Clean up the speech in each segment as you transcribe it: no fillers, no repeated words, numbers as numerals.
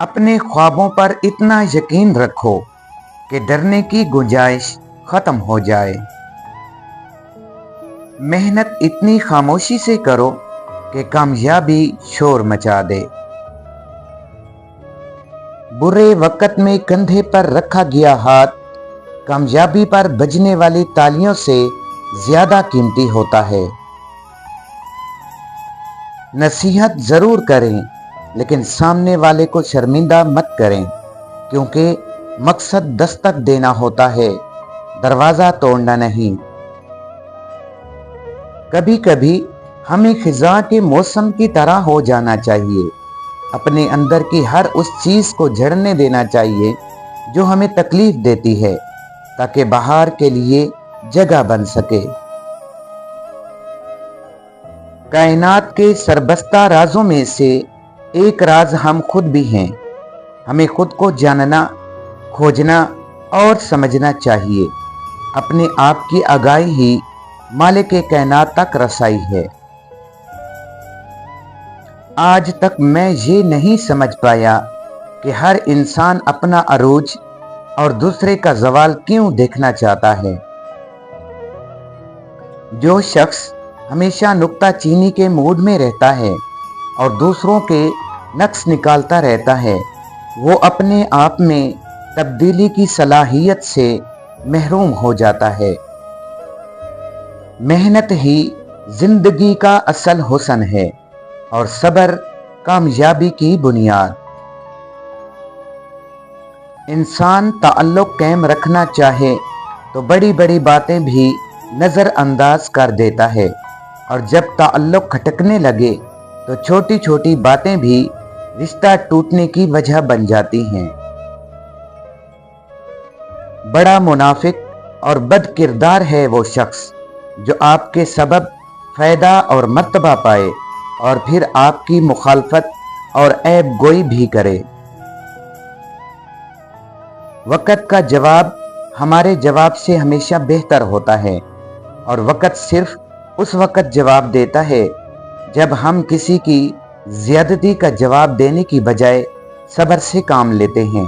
अपने ख्वाबों पर इतना यकीन रखो कि डरने की गुंजाइश खत्म हो जाए। मेहनत इतनी खामोशी से करो कि कामयाबी शोर मचा दे। बुरे वक्त में कंधे पर रखा गया हाथ कामयाबी पर बजने वाली तालियों से ज्यादा कीमती होता है। नसीहत जरूर करें, लेकिन सामने वाले को शर्मिंदा मत करें, क्योंकि मकसद दस्तक देना होता है, दरवाजा तोड़ना नहीं। कभी कभी हमें खिज़ां के मौसम की तरह हो जाना चाहिए। अपने अंदर की हर उस चीज को झड़ने देना चाहिए जो हमें तकलीफ देती है, ताकि बहार के लिए जगह बन सके। कायनात के सरबस्ता राजों में से एक राज हम खुद भी हैं। हमें खुद को जानना, खोजना और समझना चाहिए। अपने आप की आगाही ही मालिक कायनात तक रसाई है। आज तक मैं ये नहीं समझ पाया कि हर इंसान अपना अरूज और दूसरे का ज़वाल क्यों देखना चाहता है। जो शख्स हमेशा नुक्ताचीनी के मूड में रहता है और दूसरों के नक्श निकालता रहता है, वो अपने आप में तब्दीली की सलाहियत से महरूम हो जाता है। मेहनत ही जिंदगी का असल हुस्न है और सब्र कामयाबी की बुनियाद। इंसान ताल्लुक कायम रखना चाहे तो बड़ी बड़ी बातें भी नज़रअंदाज कर देता है, और जब ताल्लुक खटकने लगे तो छोटी छोटी बातें भी रिश्ता टूटने की वजह बन जाती हैं। बड़ा मुनाफिक और बद किरदार है वो शख्स जो आपके सबब फायदा और मर्तबा पाए और फिर आपकी मुखालफत और ऐब गोई भी करे। वक़्त का जवाब हमारे जवाब से हमेशा बेहतर होता है, और वक़्त सिर्फ उस वक़्त जवाब देता है जब हम किसी की ज्यादती का जवाब देने की बजाय सब्र से काम लेते हैं।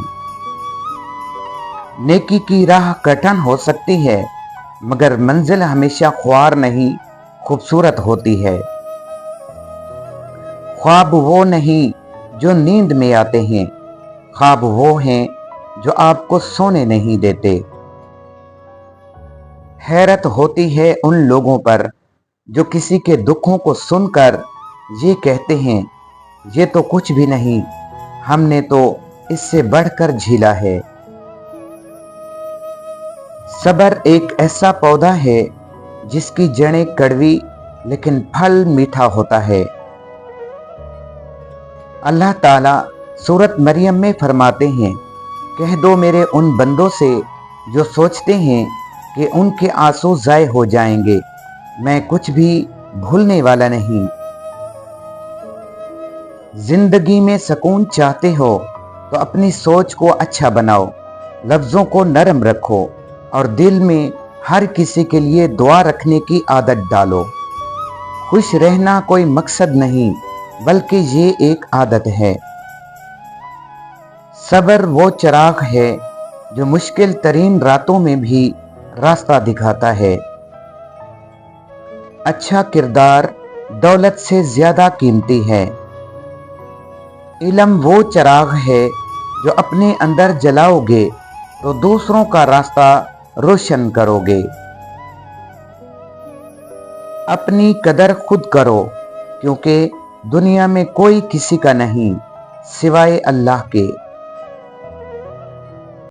नेकी की राह कठिन हो सकती है, मगर मंजिल हमेशा ख्वार नहीं खूबसूरत होती है। ख्वाब वो नहीं जो नींद में आते हैं, ख्वाब वो हैं जो आपको सोने नहीं देते। हैरत होती है उन लोगों पर जो किसी के दुखों को सुनकर ये कहते हैं, ये तो कुछ भी नहीं, हमने तो इससे बढ़कर झीला है। सब्र एक ऐसा पौधा है जिसकी जड़ें कड़वी लेकिन फल मीठा होता है। अल्लाह ताला सूरत मरियम में फरमाते हैं, कह दो मेरे उन बंदों से जो सोचते हैं कि उनके आंसू ज़ाय हो जाएंगे, मैं कुछ भी भूलने वाला नहीं। जिंदगी में सुकून चाहते हो तो अपनी सोच को अच्छा बनाओ, लफ्ज़ों को नरम रखो और दिल में हर किसी के लिए दुआ रखने की आदत डालो। खुश रहना कोई मकसद नहीं, बल्कि ये एक आदत है। सब्र वो चिराग है जो मुश्किल तरीन रातों में भी रास्ता दिखाता है। अच्छा किरदार दौलत से ज्यादा कीमती है। इल्म वो चिराग है जो अपने अंदर जलाओगे तो दूसरों का रास्ता रोशन करोगे। अपनी कदर खुद करो, क्योंकि दुनिया में कोई किसी का नहीं सिवाय अल्लाह के।